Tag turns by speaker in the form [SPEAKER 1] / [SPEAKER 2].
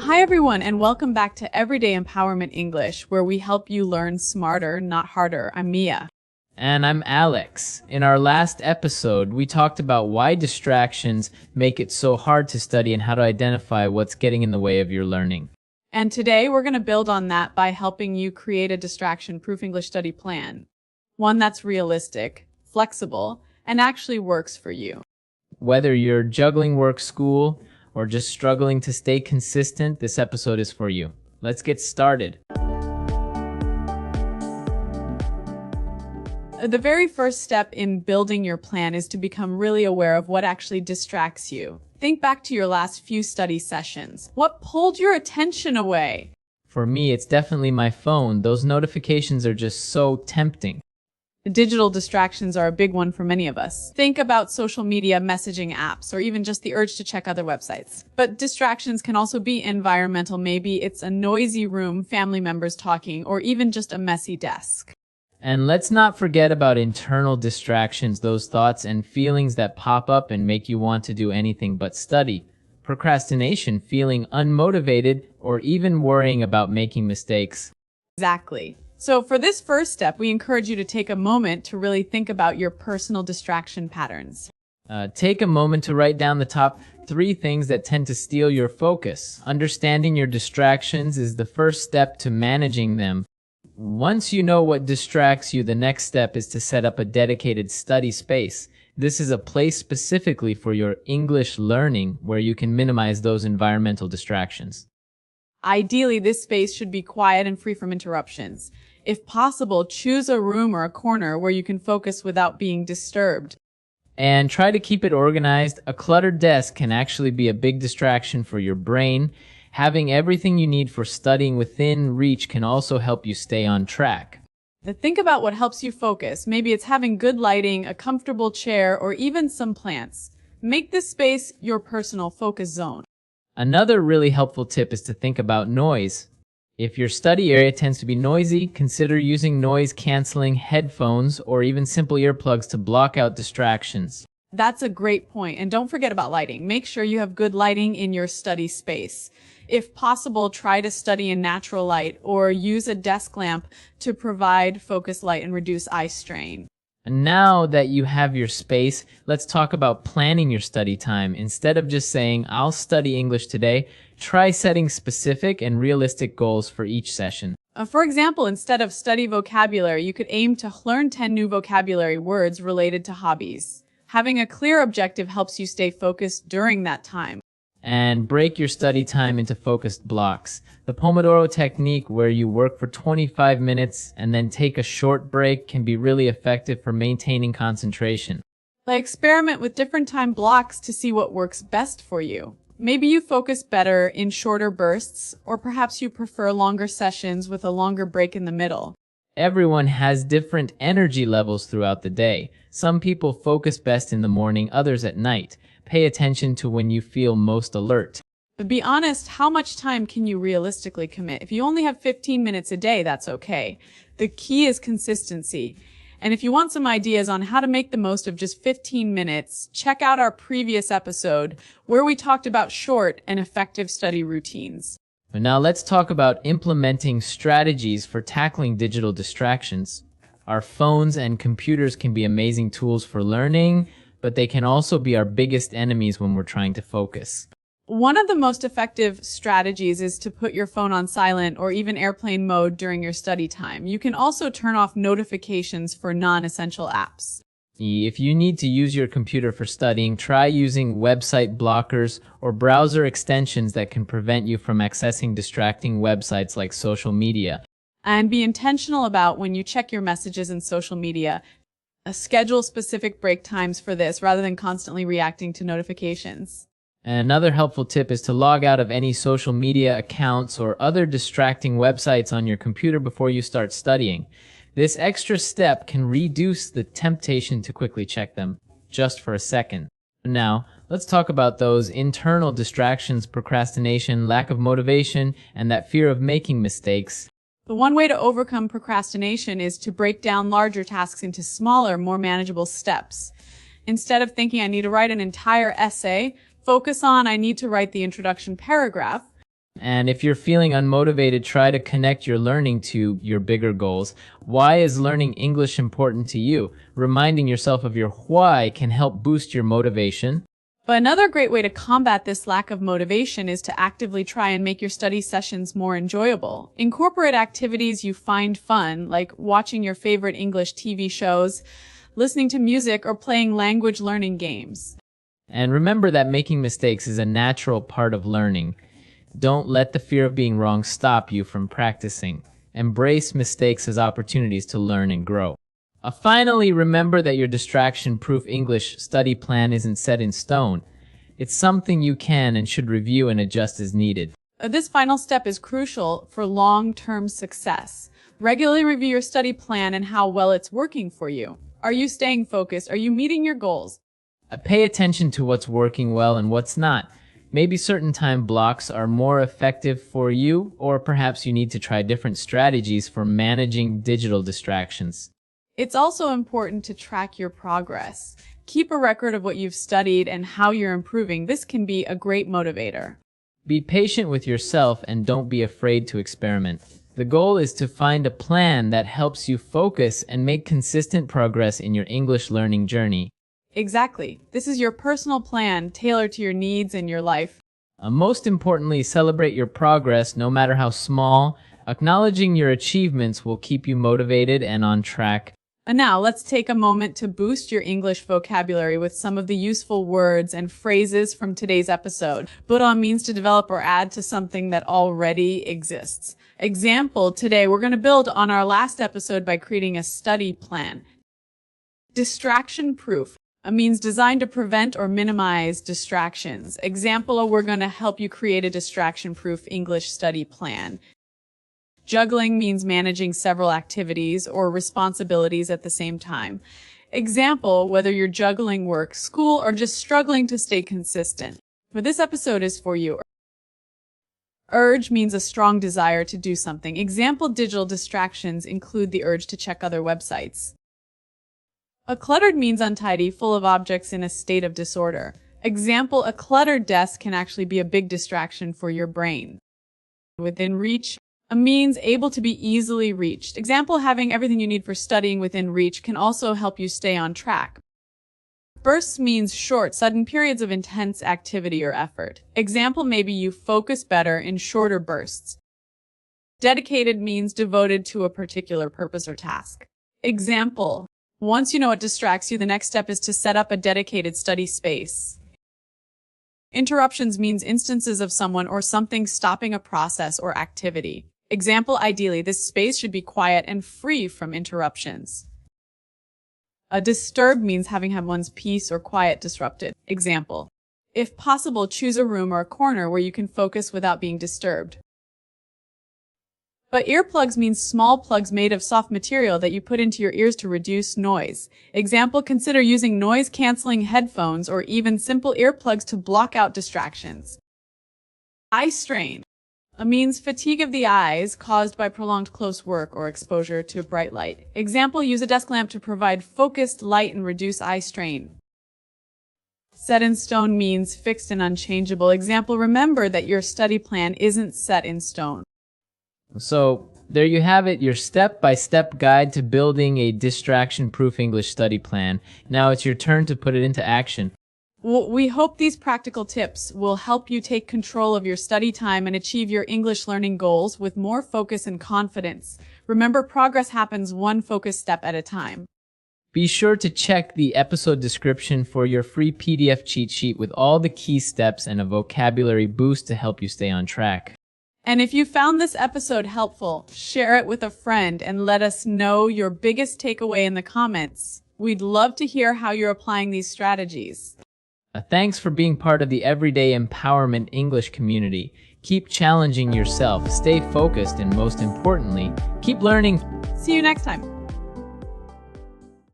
[SPEAKER 1] Hi, everyone, and welcome back to Everyday Empowerment English, where we help you learn smarter, not harder. I'm Mia.
[SPEAKER 2] And I'm Alex. In our last episode, we talked about why distractions make it so hard to study and how to identify what's getting in the way of your learning.
[SPEAKER 1] And today we're going to build on that by helping you create a distraction-proof English study plan. One that's realistic, flexible, and actually works for you.
[SPEAKER 2] Whether you're juggling work, school, or just struggling to stay consistent, this episode is for you. Let's get started.
[SPEAKER 1] The very first step in building your plan is to become really aware of what actually distracts you. Think back to your last few study sessions. What pulled your attention away?
[SPEAKER 2] For me, it's definitely my phone. Those notifications are just so tempting.
[SPEAKER 1] Digital distractions are a big one for many of us. Think about social media messaging apps or even just the urge to check other websites. But distractions can also be environmental. Maybe it's a noisy room, family members talking, or even just a messy desk.
[SPEAKER 2] And let's not forget about internal distractions, those thoughts and feelings that pop up and make you want to do anything but study. Procrastination, feeling unmotivated, or even worrying about making mistakes.
[SPEAKER 1] Exactly. So for this first step, we encourage you to take a moment to really think about your personal distraction patterns.
[SPEAKER 2] Take a moment to write down the top 3 things that tend to steal your focus. Understanding your distractions is the first step to managing them. Once you know what distracts you, the next step is to set up a dedicated study space. This is a place specifically for your English learning where you can minimize those environmental distractions.
[SPEAKER 1] Ideally, this space should be quiet and free from interruptions. If possible, choose a room or a corner where you can focus without being disturbed.
[SPEAKER 2] And try to keep it organized. A cluttered desk can actually be a big distraction for your brain. Having everything you need for studying within reach can also help you stay on track.
[SPEAKER 1] Think about what helps you focus. Maybe it's having good lighting, a comfortable chair, or even some plants. Make this space your personal focus zone.
[SPEAKER 2] Another really helpful tip is to think about noise. If your study area tends to be noisy, consider using noise-canceling headphones or even simple earplugs to block out distractions.
[SPEAKER 1] That's a great point. And don't forget about lighting. Make sure you have good lighting in your study space. If possible, try to study in natural light or use a desk lamp to provide focus light and reduce eye strain.
[SPEAKER 2] And now that you have your space, let's talk about planning your study time. Instead of just saying, I'll study English today, try setting specific and realistic goals for each session.
[SPEAKER 1] For example, instead of study vocabulary, you could aim to learn 10 new vocabulary words related to hobbies. Having a clear objective helps you stay focused during that time.
[SPEAKER 2] And break your study time into focused blocks. The Pomodoro technique, where you work for 25 minutes and then take a short break, can be really effective for maintaining concentration.
[SPEAKER 1] Experiment with different time blocks to see what works best for you. Maybe you focus better in shorter bursts, or perhaps you prefer longer sessions with a longer break in the middle.
[SPEAKER 2] Everyone has different energy levels throughout the day. Some people focus best in the morning, others at night. Pay attention to when you feel most alert.
[SPEAKER 1] But be honest, how much time can you realistically commit? If you only have 15 minutes a day, that's okay. The key is consistency. And if you want some ideas on how to make the most of just 15 minutes, check out our previous episode where we talked about short and effective study routines.
[SPEAKER 2] Now let's talk about implementing strategies for tackling digital distractions. Our phones and computers can be amazing tools for learning, but they can also be our biggest enemies when we're trying to focus.
[SPEAKER 1] One of the most effective strategies is to put your phone on silent or even airplane mode during your study time. You can also turn off notifications for non-essential apps.
[SPEAKER 2] If you need to use your computer for studying, try using website blockers or browser extensions that can prevent you from accessing distracting websites like social media.
[SPEAKER 1] And be intentional about when you check your messages in social media. Schedule specific break times for this rather than constantly reacting to notifications.
[SPEAKER 2] And another helpful tip is to log out of any social media accounts or other distracting websites on your computer before you start studying. This extra step can reduce the temptation to quickly check them just for a second. Now, let's talk about those internal distractions, procrastination, lack of motivation, and that fear of making mistakes.
[SPEAKER 1] The one way to overcome procrastination is to break down larger tasks into smaller, more manageable steps. Instead of thinking I need to write an entire essay, focus on I need to write the introduction paragraph.
[SPEAKER 2] And if you're feeling unmotivated, try to connect your learning to your bigger goals. Why is learning English important to you? Reminding yourself of your why can help boost your motivation.
[SPEAKER 1] But another great way to combat this lack of motivation is to actively try and make your study sessions more enjoyable. Incorporate activities you find fun, like watching your favorite English TV shows, listening to music, or playing language learning games.
[SPEAKER 2] And remember that making mistakes is a natural part of learning. Don't let the fear of being wrong stop you from practicing. Embrace mistakes as opportunities to learn and grow. Finally, remember that your distraction-proof English study plan isn't set in stone. It's something you can and should review and adjust as needed.
[SPEAKER 1] This final step is crucial for long-term success. Regularly review your study plan and how well it's working for you. Are you staying focused? Are you meeting your goals?
[SPEAKER 2] Pay attention to what's working well and what's not. Maybe certain time blocks are more effective for you, or perhaps you need to try different strategies for managing digital distractions.
[SPEAKER 1] It's also important to track your progress. Keep a record of what you've studied and how you're improving. This can be a great motivator.
[SPEAKER 2] Be patient with yourself and don't be afraid to experiment. The goal is to find a plan that helps you focus and make consistent progress in your English learning journey.
[SPEAKER 1] Exactly. This is your personal plan tailored to your needs and your life.
[SPEAKER 2] Most importantly, celebrate your progress, no matter how small. Acknowledging your achievements will keep you motivated and on track.
[SPEAKER 1] And now let's take a moment to boost your English vocabulary with some of the useful words and phrases from today's episode. Put on means to develop or add to something that already exists. Example, today we're going to build on our last episode by creating a study plan. Distraction proof. A means designed to prevent or minimize distractions. Example, we're going to help you create a distraction-proof English study plan. Juggling means managing several activities or responsibilities at the same time. Example, whether you're juggling work, school, or just struggling to stay consistent. But this episode is for you. Urge means a strong desire to do something. Example, digital distractions include the urge to check other websites. A cluttered means untidy, full of objects in a state of disorder. Example, a cluttered desk can actually be a big distraction for your brain. Within reach, a means able to be easily reached. Example, having everything you need for studying within reach can also help you stay on track. Bursts means short, sudden periods of intense activity or effort. Example, maybe you focus better in shorter bursts. Dedicated means devoted to a particular purpose or task. Example, once you know what distracts you, the next step is to set up a dedicated study space. Interruptions means instances of someone or something stopping a process or activity. Example, ideally, this space should be quiet and free from interruptions. A disturb means having had one's peace or quiet disrupted. Example, if possible, choose a room or a corner where you can focus without being disturbed. But earplugs means small plugs made of soft material that you put into your ears to reduce noise. Example, consider using noise-canceling headphones or even simple earplugs to block out distractions. Eye strain. Means fatigue of the eyes caused by prolonged close work or exposure to bright light. Example, use a desk lamp to provide focused light and reduce eye strain. Set in stone means fixed and unchangeable. Example, remember that your study plan isn't set in stone.
[SPEAKER 2] So there you have it, your step-by-step guide to building a distraction-proof English study plan. Now it's your turn to put it into action.
[SPEAKER 1] Well, we hope these practical tips will help you take control of your study time and achieve your English learning goals with more focus and confidence. Remember, progress happens one focused step at a time.
[SPEAKER 2] Be sure to check the episode description for your free PDF cheat sheet with all the key steps and a vocabulary boost to help you stay on track.
[SPEAKER 1] And if you found this episode helpful, share it with a friend and let us know your biggest takeaway in the comments. We'd love to hear how you're applying these strategies.
[SPEAKER 2] Thanks for being part of the Everyday Empowerment English community. Keep challenging yourself, stay focused, and most importantly, keep learning.
[SPEAKER 1] See you next time.